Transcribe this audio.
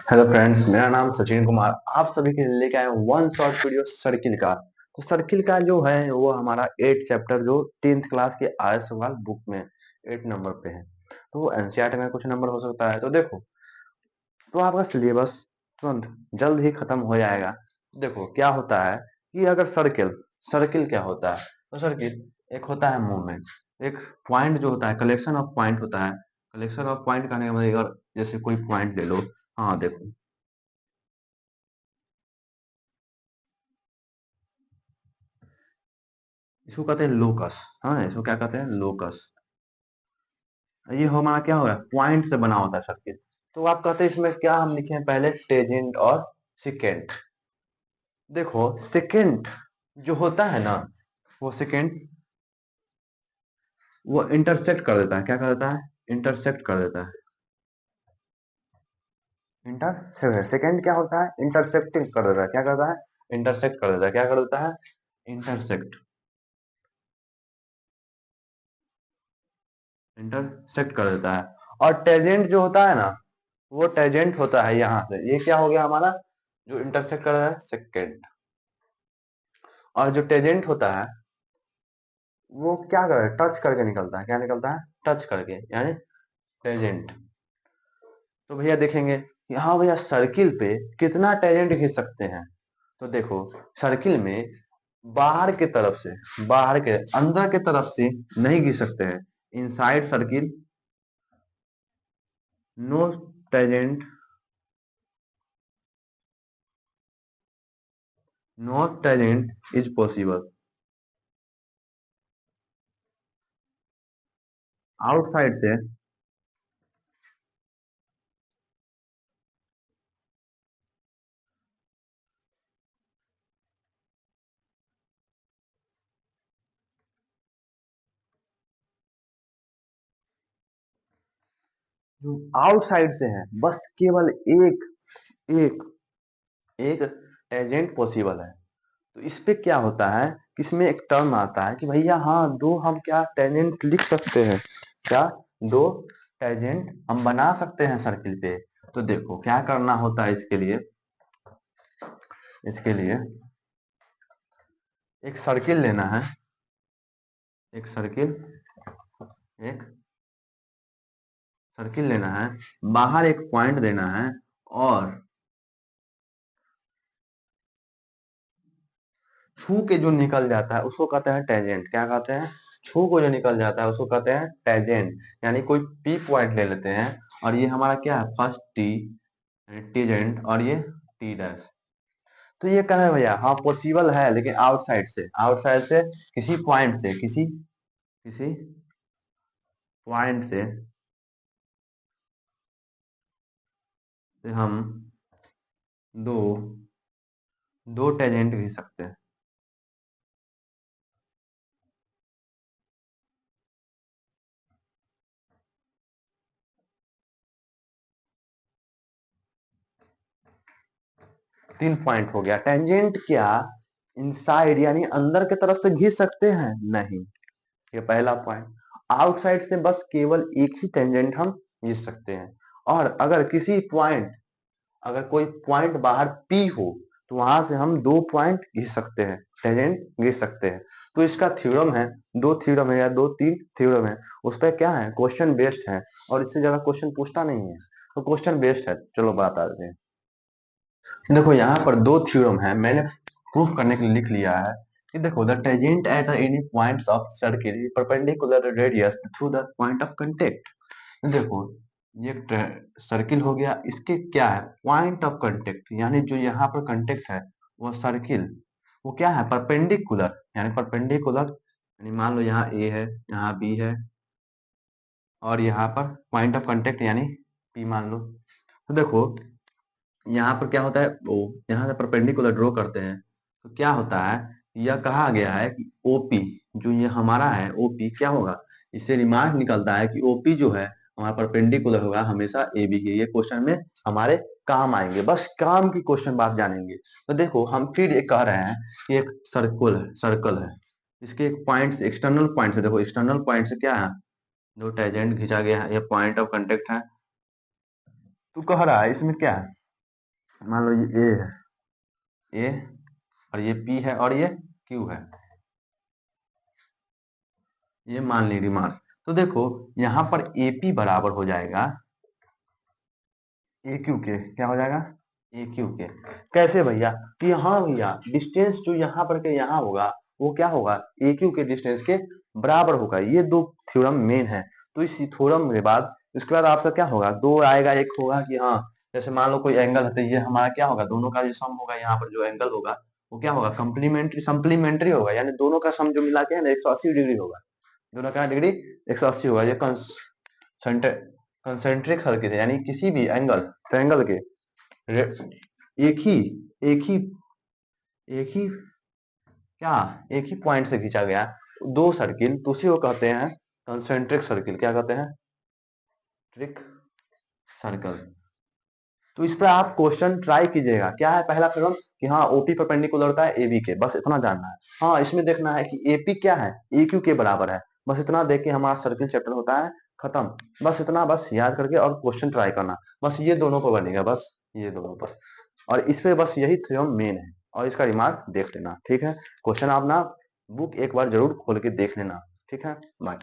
Hello friends, मेरा नाम सचिन कुमार। आप सभी के लिए लेके आए वन शॉर्ट वीडियो सर्किल का। तो सर्किल का जो है वो हमारा 8 चैप्टर जो 10th क्लास के आय सवाल बुक में 8 नंबर पे है। तो वो एनसीईआरटी में कुछ नंबर हो सकता है। तो देखो, तो आपका सिलेबस तुरंत जल्द ही खत्म हो जाएगा। देखो क्या होता है कि अगर सर्किल सर्किल क्या होता है। तो सर्किल एक होता है मूवमेंट, एक पॉइंट जो होता है, कलेक्शन ऑफ पॉइंट होता है। कलेक्शन ऑफ पॉइंट कहने का मतलब अगर जैसे कोई पॉइंट ले लो। हाँ देखो, इसको कहते हैं लोकस। हाँ, इसको क्या कहते हैं, लोकस। ये हमारा क्या होगा, पॉइंट से बना होता है सर्किल। तो आप कहते हैं इसमें क्या हम लिखे हैं, पहले टेजेंट और सेकेंट। देखो सेकेंट जो होता है ना, वो सेकेंड वो इंटरसेक्ट कर देता है। क्या कर देता है, इंटरसेक्ट कर देता है। इंटरसेक्ट सेकेंड क्या होता है, इंटरसेक्टिंग कर देता है। क्या करता है, इंटरसेक्ट कर देता है। क्या कर देता है, इंटरसेक्ट। इंटरसेक्ट कर देता है। और टेजेंट जो होता है ना, वो टेजेंट होता है यहाँ से। ये क्या हो गया हमारा, जो इंटरसेक्ट कर रहा है सेकेंड। और जो टेजेंट होता है वो क्या कर रहा है, टच करके निकलता है। क्या निकलता है, टच करके, यानी टेजेंट। तो भैया देखेंगे कि हाँ भैया सर्किल पे कितना टेजेंट खींच सकते हैं। तो देखो, सर्किल में बाहर के तरफ से, बाहर के अंदर के तरफ से नहीं खींच सकते हैं। Inside circle no tangent, not tangent is possible. Outside से, जो आउटसाइड से है, बस केवल एक एक एक टेजेंट पॉसिबल है। तो इस पे क्या होता है, इसमें एक टर्म आता है कि भैया हाँ, दो हम क्या टेंजेंट लिख सकते हैं। क्या, दो टेंजेंट हम बना सकते हैं सर्किल पे। तो देखो क्या करना होता है इसके लिए। इसके लिए एक सर्किल लेना है। एक सर्किल एक सर्किल लेना है, बाहर एक पॉइंट देना है, और छू के जो निकल जाता है उसको कहते हैं टेंजेंट। क्या कहते हैं, छू को जो निकल जाता है उसको कहते हैं टेंजेंट। यानी कोई पी पॉइंट ले लेते हैं, और ये हमारा क्या है, फर्स्ट टी, टीजेंट, और ये टी डैश। तो ये कहा है भैया, हाँ पॉसिबल है, लेकिन आउटसाइड से, आउटसाइड से किसी पॉइंट से, किसी किसी पॉइंट से हम दो दो टेंजेंट खींच सकते हैं। 3 पॉइंट हो गया। टेंजेंट क्या इनसाइड यानी अंदर के तरफ से खींच सकते हैं, नहीं। ये पहला पॉइंट। आउटसाइड से बस केवल एक ही टेंजेंट हम खींच सकते हैं। और अगर किसी पॉइंट, अगर कोई पॉइंट बाहर पी हो, तो वहां से हम 2 पॉइंट घिस सकते हैं, टेंजेंट घिस सकते हैं। तो इसका थ्योरम है, दो थ्योरम है या दो तीन थ्योरम है। उस पर क्या है, क्वेश्चन बेस्ड है, और इससे ज्यादा क्वेश्चन पूछता नहीं है। तो क्वेश्चन बेस्ड है, चलो बता देते हैं। देखो यहाँ पर दो थ्योरम है, मैंने प्रूफ करने के लिए लिख लिया है कि देखो, the tangent at any points of circle perpendicular radius through the point of contact. देखो, ये सर्किल हो गया, इसके क्या है, पॉइंट ऑफ कांटेक्ट, यानी जो यहाँ पर कांटेक्ट है वो सर्किल, वो क्या है, परपेंडिकुलर, यानी परपेंडिकुलर। यानी मान लो यहाँ ए है, यहाँ बी है, और यहाँ पर पॉइंट ऑफ कांटेक्ट यानी पी मान लो। तो देखो यहाँ पर क्या होता है, ओ यहाँ से परपेंडिकुलर ड्रॉ करते हैं, तो क्या होता है, यह कहा गया है कि ओपी, जो ये हमारा है ओपी क्या होगा, इससे रिमार्क निकलता है कि ओपी जो है हमारा परपेंडिकुलर होगा हमेशा ए बी के। ये क्वेश्चन में हमारे काम आएंगे, बस काम की क्वेश्चन बात जानेंगे। तो देखो हम फिर ये कह रहे हैं कि एक सर्कल है, इसके एक पॉइंट, एक्सटर्नल पॉइंट से, देखो एक्सटर्नल पॉइंट से क्या है, दो टेंजेंट खींचा गया है, ये पॉइंट ऑफ कांटेक्ट है। तो कह रहा है इसमें क्या है, मान लो ये ए है, ए और ये पी है और ये क्यू है, ये मान ली रिमार्क। तो देखो यहाँ पर एपी बराबर हो जाएगा ए क्यू के, क्या हो जाएगा ए क्यू के। कैसे भैया? कि हाँ भैया डिस्टेंस जो यहाँ पर के यहाँ होगा वो क्या होगा, ए क्यू के डिस्टेंस के बराबर होगा। ये दो थ्योरम मेन है। तो इस थ्योरम के बाद उसके बाद आपका क्या होगा, दो आएगा, एक होगा कि हाँ जैसे मान लो कोई एंगल है तो ये हमारा क्या होगा, दोनों का जो सम होगा यहाँ पर जो एंगल होगा वो क्या होगा, कम्प्लीमेंट्री सप्लीमेंट्री होगा, यानी दोनों का सम जो मिला के है ना 180 डिग्री होगा। दोनों का डिग्री 180 होगा। ये कंसेंट्रिक सर्किल है, यानी किसी भी एंगल ट्रायंगल के एक ही एक ही एक ही क्या एक ही पॉइंट से खींचा गया दो सर्किल, तो उसी को कहते हैं कंसेंट्रिक सर्किल। क्या कहते हैं, ट्रिक सर्कल। तो इस पर आप क्वेश्चन ट्राई कीजिएगा। क्या है पहला थ्योरम, कि हाँ ओपी परपेंडिकुलर होता है एबी के, बस इतना जानना है। हाँ इसमें देखना है कि एपी क्या है, ए क्यू के बराबर है। बस इतना देख के हमारा सर्किल चैप्टर होता है खत्म। बस इतना बस याद करके और क्वेश्चन ट्राई करना, बस ये दोनों पर बनेगा, बस ये दोनों पर। और इस पे बस यही थ्योरम मेन है और इसका रिमार्क देख लेना, ठीक है। क्वेश्चन आप ना बुक एक बार जरूर खोल के देख लेना, ठीक है। बाय।